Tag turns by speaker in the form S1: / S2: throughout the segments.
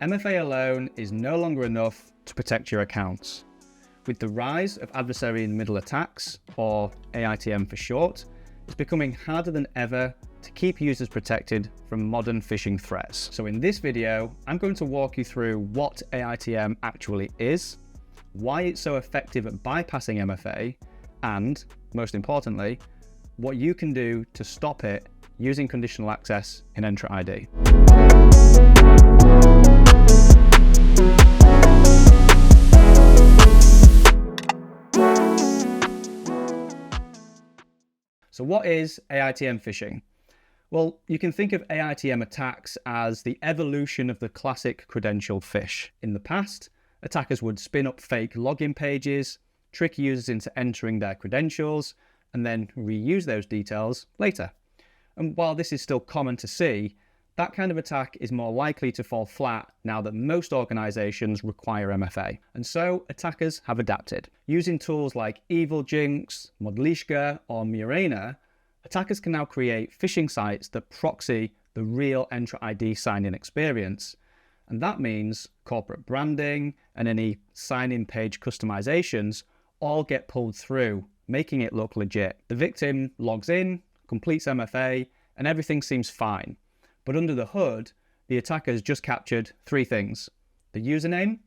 S1: MFA alone is no longer enough to protect your accounts. With the rise of adversary-in-the-middle attacks, or AiTM for short, it's becoming harder than ever to keep users protected from modern phishing threats. So in this video, I'm going to walk you through what AiTM actually is, why it's so effective at bypassing MFA, and, most importantly, what you can do to stop it using conditional access in Entra ID. So what is AiTM phishing? Well, you can think of AiTM attacks as the evolution of the classic credential phish. In the past, attackers would spin up fake login pages, trick users into entering their credentials, and then reuse those details later. And while this is still common to see, that kind of attack is more likely to fall flat now that most organizations require MFA. And so attackers have adapted. Using tools like EvilGinx, Modlishka, or Murena, attackers can now create phishing sites that proxy the real Entra ID sign-in experience. And that means corporate branding and any sign-in page customizations all get pulled through, making it look legit. The victim logs in, completes MFA, and everything seems fine. But under the hood, the attackers just captured three things: the username,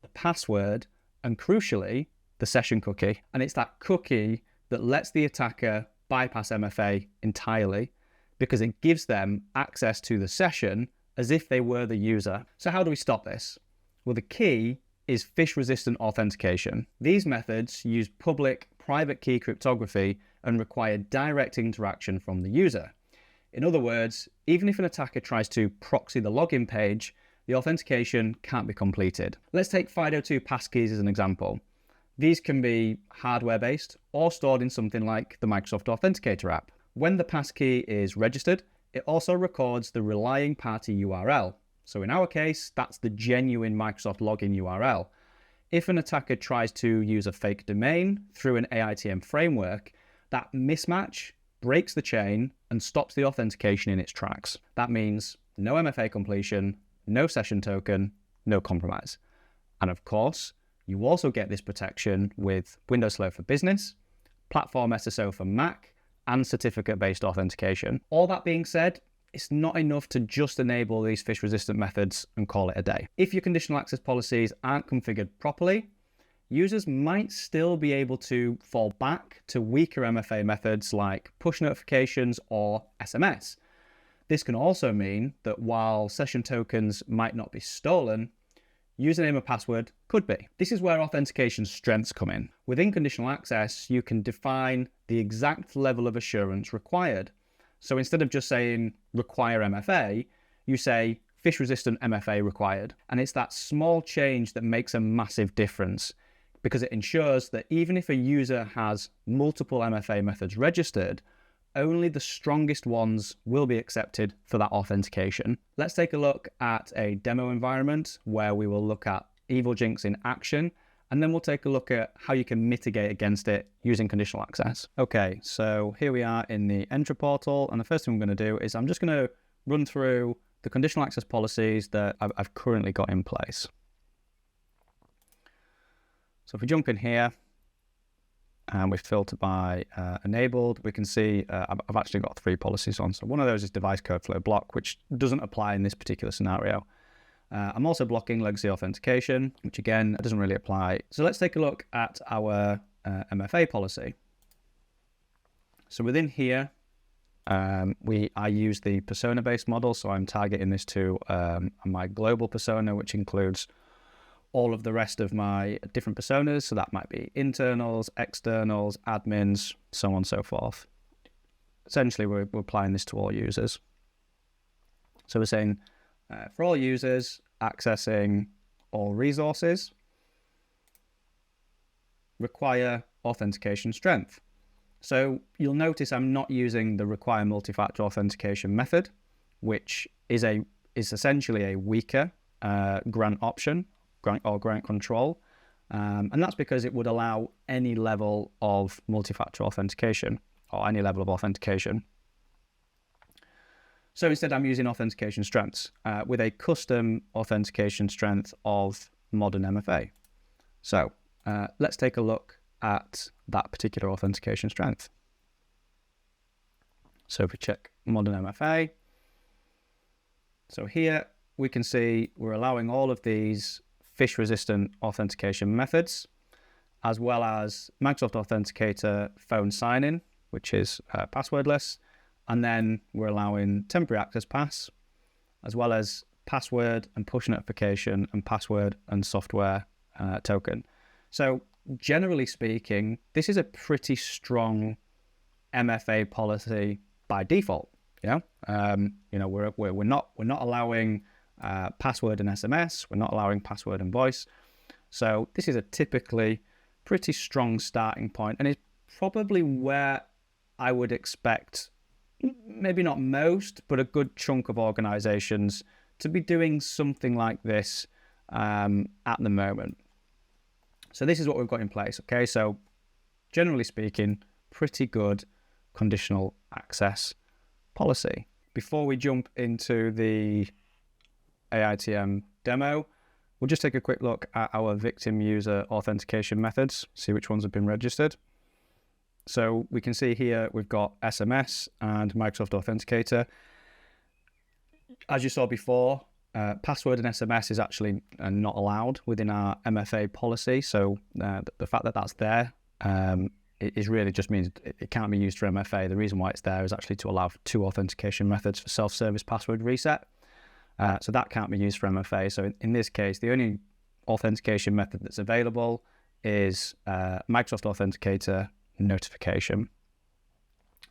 S1: the password, and crucially, the session cookie. And it's that cookie that lets the attacker bypass MFA entirely because it gives them access to the session as if they were the user. So how do we stop this? Well, the key is phish-resistant authentication. These methods use public private key cryptography and require direct interaction from the user. In other words, even if an attacker tries to proxy the login page, the authentication can't be completed. Let's take FIDO2 passkeys as an example. These can be hardware-based or stored in something like the Microsoft Authenticator app. When the passkey is registered, it also records the relying party URL. So in our case, that's the genuine Microsoft login URL. If an attacker tries to use a fake domain through an AiTM framework, that mismatch breaks the chain and stops the authentication in its tracks. That means no MFA completion, no session token, no compromise. And of course, you also get this protection with Windows Hello for Business, Platform SSO for Mac, and certificate-based authentication. All that being said, it's not enough to just enable these phish-resistant methods and call it a day. If your conditional access policies aren't configured properly, users might still be able to fall back to weaker MFA methods like push notifications or SMS. This can also mean that while session tokens might not be stolen, username and password could be. This is where authentication strengths come in. Within conditional access, you can define the exact level of assurance required. So instead of just saying require MFA, you say phish-resistant MFA required. And it's that small change that makes a massive difference, because it ensures that even if a user has multiple MFA methods registered, only the strongest ones will be accepted for that authentication. Let's take a look at a demo environment where we will look at EvilGinx in action, and then we'll take a look at how you can mitigate against it using conditional access. Okay, so here we are in the Entra portal, and the first thing I'm going to do is I'm just going to run through the conditional access policies that I've currently got in place. So if we jump in here and we filter by enabled, we can see I've actually got three policies on. So one of those is device code flow block, which doesn't apply in this particular scenario. I'm also blocking legacy authentication, which again doesn't really apply. So let's take a look at our MFA policy. So within here, I use the persona-based model. So I'm targeting this to my global persona, which includes all of the rest of my different personas. So that might be internals, externals, admins, so on and so forth. Essentially, we're applying this to all users. So we're saying for all users accessing all resources, require authentication strength. So you'll notice I'm not using the require multi-factor authentication method, which is essentially a weaker grant option, grant control. And that's because it would allow any level of multi-factor authentication or any level of authentication. So instead, I'm using Authentication Strengths with a custom authentication strength of modern MFA. So let's take a look at that particular authentication strength. So if we check modern MFA, so here we can see we're allowing all of these phish-resistant authentication methods, as well as Microsoft Authenticator phone sign-in, which is passwordless. And then we're allowing temporary access pass, as well as password and push notification and password and software token. So generally speaking, this is a pretty strong MFA policy by default. We're not allowing password and SMS. We're not allowing password and voice. So this is a typically pretty strong starting point, and it's probably where I would expect, maybe not most, but a good chunk of organizations to be doing something like this at the moment. So this is what we've got in place. Okay, so generally speaking, pretty good conditional access policy. Before we jump into the AiTM demo, we'll just take a quick look at our victim user authentication methods, see which ones have been registered. So we can see here we've got SMS and Microsoft Authenticator. As you saw before, password and SMS is actually not allowed within our MFA policy. So the fact that that's there, it really just means it can't be used for MFA. The reason why it's there is actually to allow 2 authentication methods for self-service password reset. So that can't be used for MFA. So in this case, the only authentication method that's available is Microsoft Authenticator notification.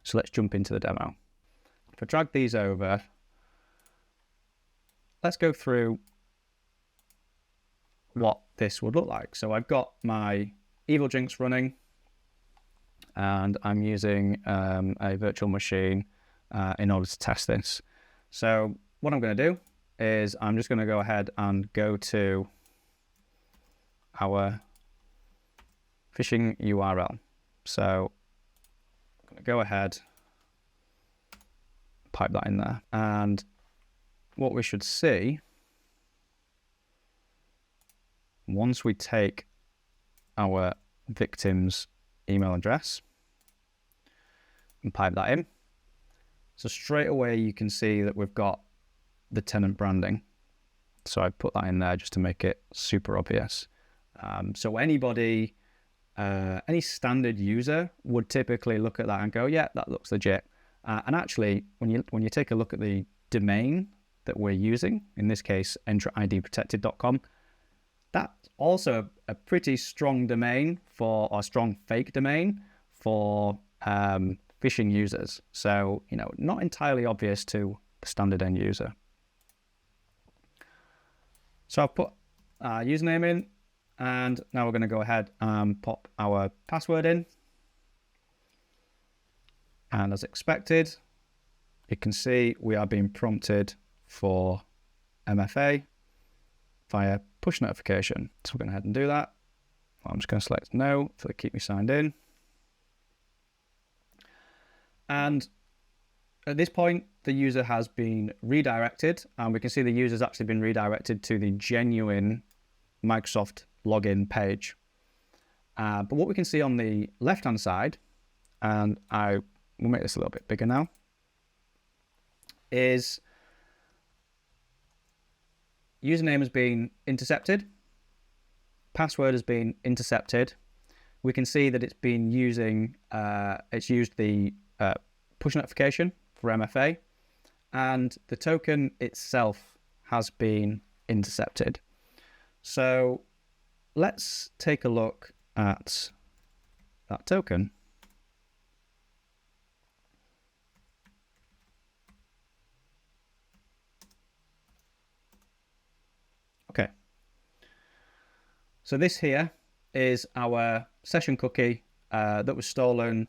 S1: So let's jump into the demo. If I drag these over, let's go through what this would look like. So I've got my EvilGinx running, and I'm using a virtual machine in order to test this. So what I'm going to do is I'm just going to go ahead and go to our phishing URL. So I'm going to go ahead, pipe that in there, and what we should see once we take our victim's email address and pipe that in, so straight away you can see that we've got the tenant branding. So I put that in there just to make it super obvious. So anybody, any standard user would typically look at that and go, yeah, that looks legit. And actually, when you take a look at the domain that we're using, in this case, entraidprotected.com, that's also a pretty strong domain or strong fake domain for phishing users. So, not entirely obvious to the standard end user. So I've put our username in, and now we're going to go ahead and pop our password in. And as expected, you can see we are being prompted for MFA via push notification. So we're going to go ahead and do that. I'm just going to select no for the keep me signed in. And at this point, the user has been redirected, and we can see the user's actually been redirected to the genuine Microsoft login page. But what we can see on the left-hand side, and I will make this a little bit bigger now, is username has been intercepted, password has been intercepted. We can see that it's been using, it's used the push notification for MFA, and the token itself has been intercepted. So let's take a look at that token. Okay. So this here is our session cookie that was stolen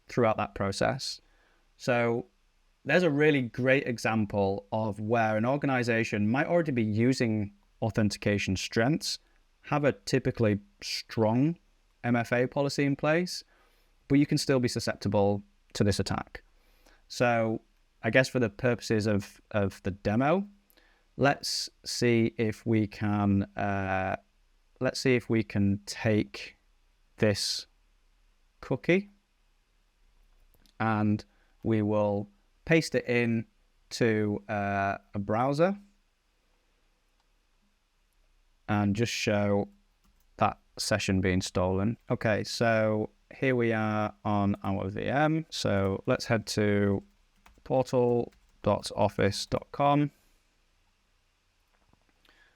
S1: throughout that process. So there's a really great example of where an organization might already be using authentication strengths, have a typically strong MFA policy in place, but you can still be susceptible to this attack. So I guess for the purposes of the demo, let's see if we can take this cookie and we will paste it in to a browser and just show that session being stolen. Okay, so here we are on our VM. So let's head to portal.office.com.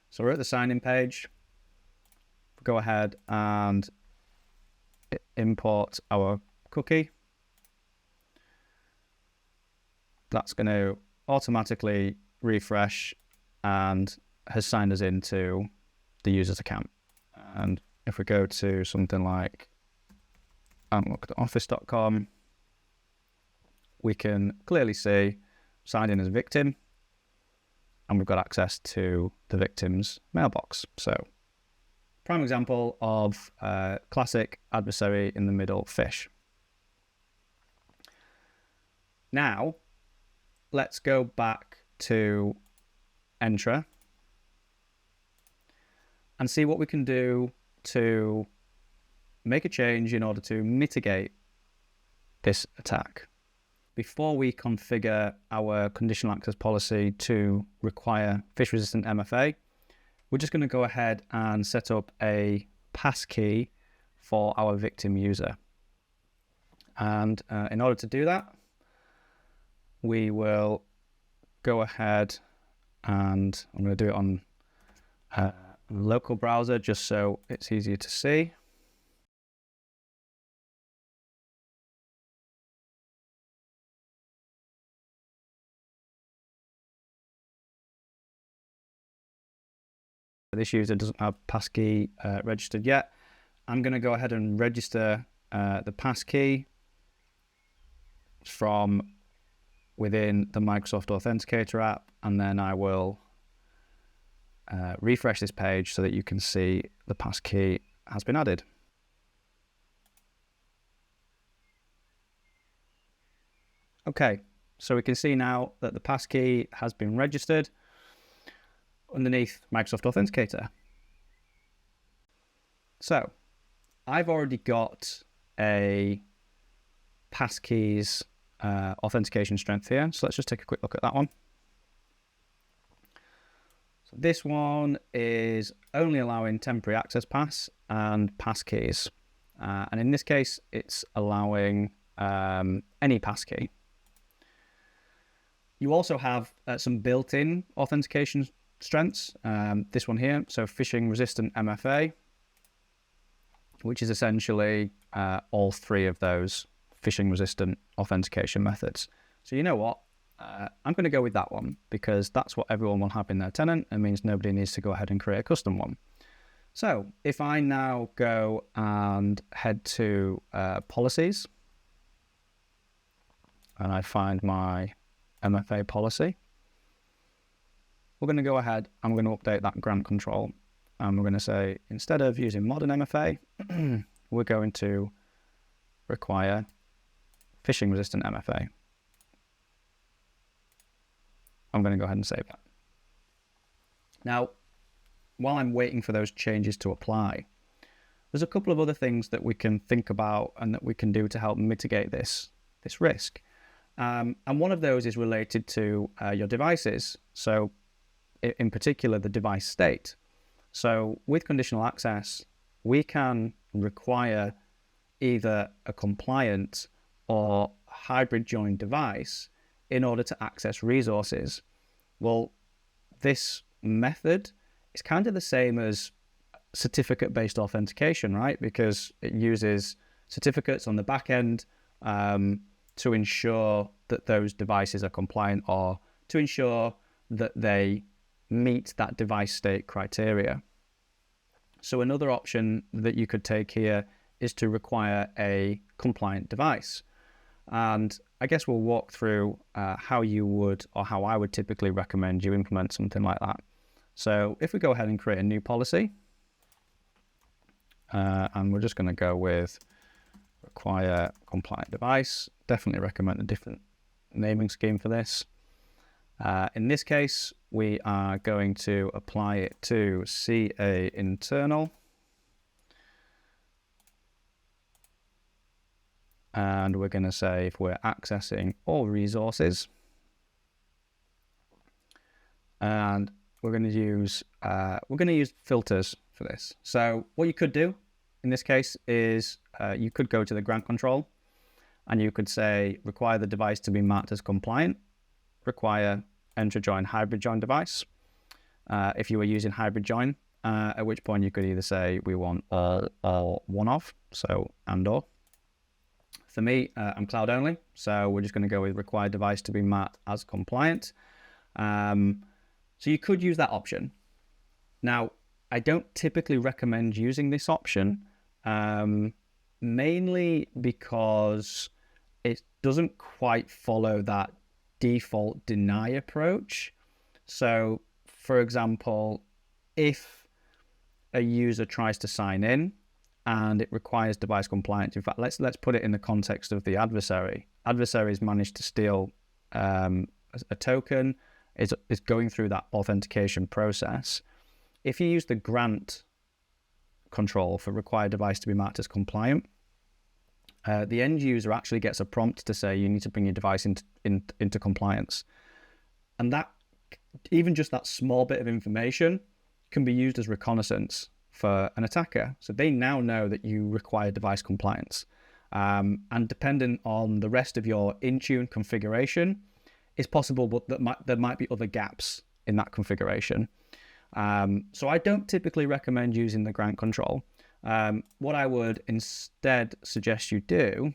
S1: So we're at the sign-in page. Go ahead and import our cookie. That's going to automatically refresh and has signed us into the user's account. And if we go to something like outlook.office.com, we can clearly see signed in as a victim, and we've got access to the victim's mailbox. So, prime example of classic adversary-in-the-middle phish. Now, let's go back to Entra and see what we can do to make a change in order to mitigate this attack. Before we configure our conditional access policy to require phish-resistant MFA, we're just going to go ahead and set up a passkey for our victim user. And in order to do that, we will go ahead and I'm going to do it on a local browser just so it's easier to see. This user doesn't have passkey registered yet. I'm going to go ahead and register the passkey from within the Microsoft Authenticator app, and then I will refresh this page so that you can see the passkey has been added. Okay, so we can see now that the passkey has been registered underneath Microsoft Authenticator. So I've already got a Passkeys authentication strength here. So let's just take a quick look at that one. So this one is only allowing temporary access pass and passkeys. And in this case, it's allowing any passkey. You also have some built-in authentication strengths. This one here, so phishing-resistant MFA, which is essentially all three of those phishing-resistant authentication methods. So you know what? I'm going to go with that one because that's what everyone will have in their tenant. It means nobody needs to go ahead and create a custom one. So if I now go and head to policies and I find my MFA policy, we're going to go ahead, I'm going to update that grant control, and we're going to say instead of using modern MFA, we're going to require phishing resistant MFA. I'm going to go ahead and save that. Now, while I'm waiting for those changes to apply, there's a couple of other things that we can think about and that we can do to help mitigate this risk. And one of those is related to your devices. So in particular, the device state. So with conditional access, we can require either a compliant or hybrid joined device in order to access resources. Well, this method is kind of the same as certificate-based authentication, right? Because it uses certificates on the back end to ensure that those devices are compliant or to ensure that they meet that device state criteria. So another option that you could take here is to require a compliant device. And I guess we'll walk through how you would, or how I would typically recommend you implement something like that. So if we go ahead and create a new policy, and we're just going to go with require compliant device, definitely recommend a different naming scheme for this. In this case, we are going to apply it to CA internal. And we're going to say if we're accessing all resources. And we're going to use filters for this. So what you could do in this case is you could go to the grant control and you could say require the device to be marked as compliant, require Entra join hybrid join device. If you were using hybrid join, at which point you could either say we want all or one of, so and or. For me, I'm cloud only, so we're just going to go with require device to be marked as compliant. So you could use that option. Now, I don't typically recommend using this option, mainly because it doesn't quite follow that default deny approach. So, for example, if a user tries to sign in and it requires device compliance, in fact, let's put it in the context of the adversary. Adversaries managed to steal a token, is going through that authentication process. If you use the grant control for require device to be marked as compliant, the end user actually gets a prompt to say you need to bring your device into compliance. And that, even just that small bit of information, can be used as reconnaissance for an attacker. So they now know that you require device compliance. And depending on the rest of your Intune configuration, it's possible that there might be other gaps in that configuration. So I don't typically recommend using the grant control. What I would instead suggest you do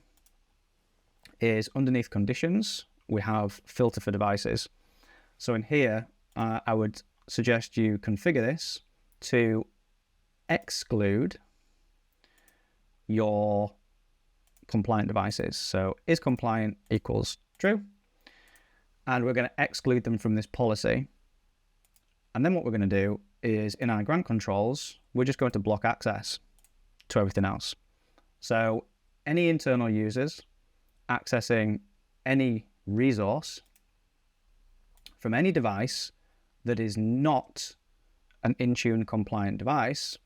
S1: is underneath conditions, we have filter for devices. So in here, I would suggest you configure this to exclude your compliant devices. So is compliant equals true. And we're going to exclude them from this policy. And then what we're going to do is in our grant controls, we're just going to block access to everything else. So any internal users accessing any resource from any device that is not an Intune compliant device,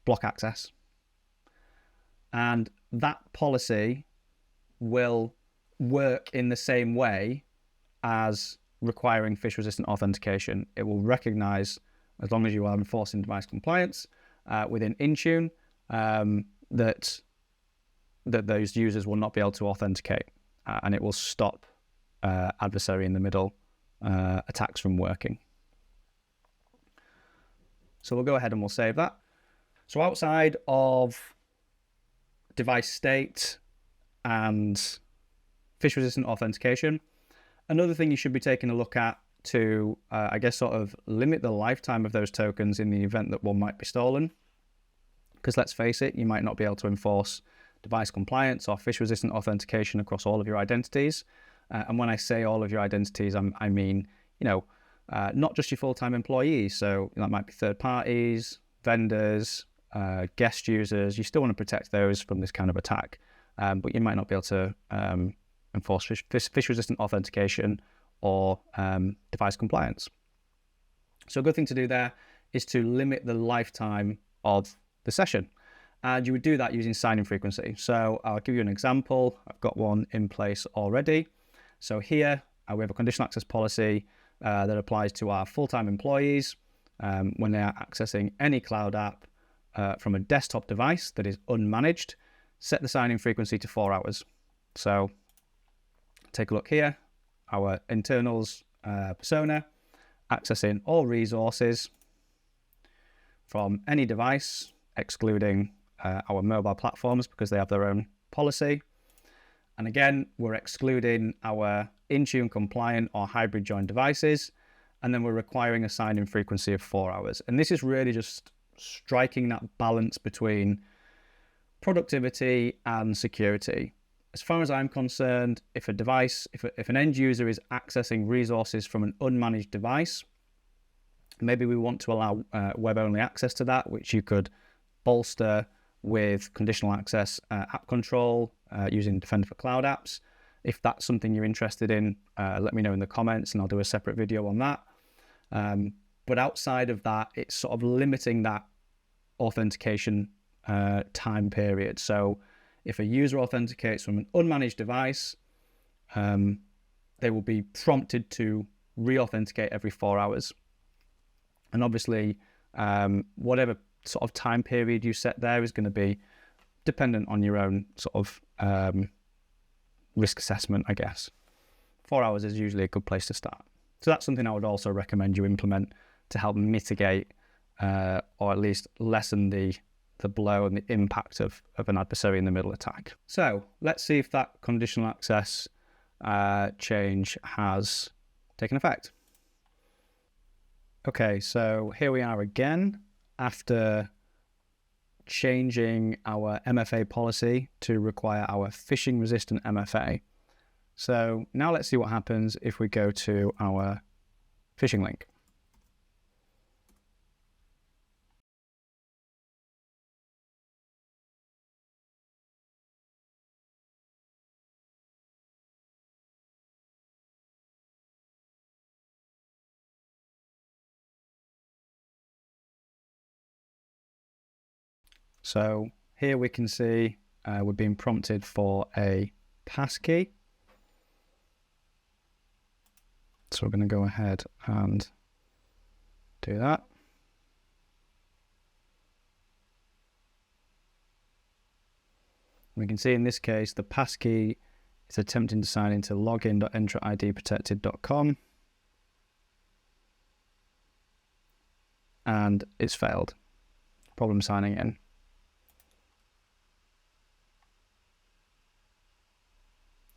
S1: block access. And that policy will work in the same way as requiring phish-resistant authentication. It will recognize, as long as you are enforcing device compliance within Intune, that those users will not be able to authenticate, and it will stop adversary-in-the-middle attacks from working. So we'll go ahead and we'll save that. So outside of device state and phish-resistant authentication, another thing you should be taking a look at to, I guess, sort of limit the lifetime of those tokens in the event that one might be stolen. Because let's face it, you might not be able to enforce device compliance or phish-resistant authentication across all of your identities. And when I say all of your identities, I mean, not just your full-time employees. So that might be third parties, vendors, guest users. You still want to protect those from this kind of attack, but you might not be able to enforce phish-resistant authentication or device compliance. So a good thing to do there is to limit the lifetime of the session. And you would do that using sign-in frequency. So I'll give you an example. I've got one in place already. So here we have a conditional access policy that applies to our full-time employees when they are accessing any cloud app from a desktop device that is unmanaged. Set the sign-in frequency to 4 hours. So take a look here, our internals persona, accessing all resources from any device, excluding our mobile platforms because they have their own policy. And again, we're excluding our Intune compliant or hybrid join devices, and then we're requiring a sign-in frequency of 4 hours. And this is really just striking that balance between productivity and security. As far as I'm concerned, if a device, if an end user is accessing resources from an unmanaged device, maybe we want to allow web-only access to that, which you could bolster with conditional access app control using Defender for Cloud Apps. If that's something you're interested in, let me know in the comments and I'll do a separate video on that. But outside of that, it's sort of limiting that authentication time period. So if a user authenticates from an unmanaged device, they will be prompted to re-authenticate every 4 hours. And obviously, whatever sort of time period you set there is going to be dependent on your own sort of risk assessment, I guess. 4 hours is usually a good place to start. So that's something I would also recommend you implement to help mitigate or at least lessen the blow and the impact of an adversary-in-the-middle attack. So let's see if that conditional access change has taken effect. Okay, so here we are again after changing our MFA policy to require our phishing-resistant MFA. So now let's see what happens if we go to our phishing link. So here we can see we're being prompted for a passkey. So we're going to go ahead and do that. We can see in this case the passkey is attempting to sign into login.entraidprotected.com and it's failed. Problem signing in.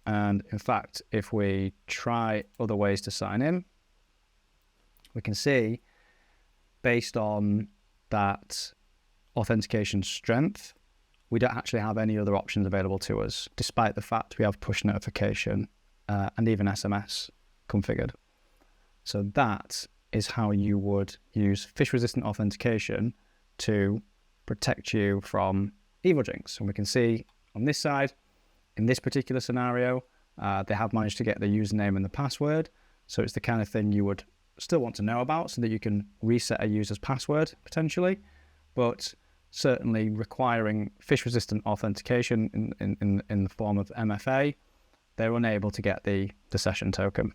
S1: And in fact, if we try other ways to sign in, we can see based on that authentication strength, we don't actually have any other options available to us, despite the fact we have push notification and even SMS configured. So that is how you would use phish-resistant authentication to protect you from EvilGinx. And we can see on this side, in this particular scenario, they have managed to get the username and the password. So it's the kind of thing you would still want to know about so that you can reset a user's password potentially, but certainly requiring phish-resistant authentication in the form of MFA, they're unable to get the session token.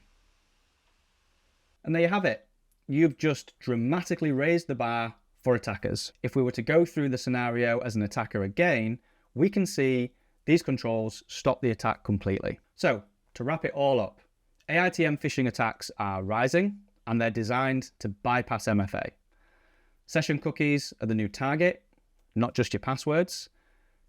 S1: And there you have it. You've just dramatically raised the bar for attackers. If we were to go through the scenario as an attacker again, we can see these controls stop the attack completely. So to wrap it all up, AiTM phishing attacks are rising and they're designed to bypass MFA. Session cookies are the new target, not just your passwords.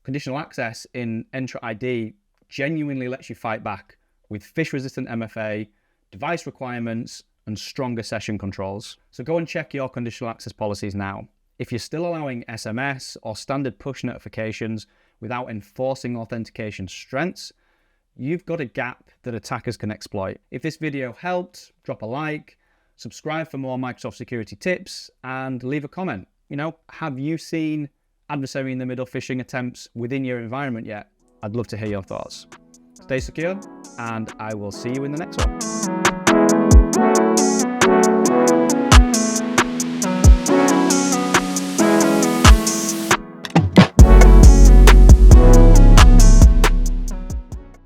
S1: Conditional access in Entra ID genuinely lets you fight back with phish-resistant MFA, device requirements, and stronger session controls. So go and check your conditional access policies now. If you're still allowing SMS or standard push notifications without enforcing authentication strengths, you've got a gap that attackers can exploit. If this video helped, drop a like, subscribe for more Microsoft security tips, and leave a comment. You know, have you seen adversary-in-the-middle phishing attempts within your environment yet? I'd love to hear your thoughts. Stay secure, and I will see you in the next one.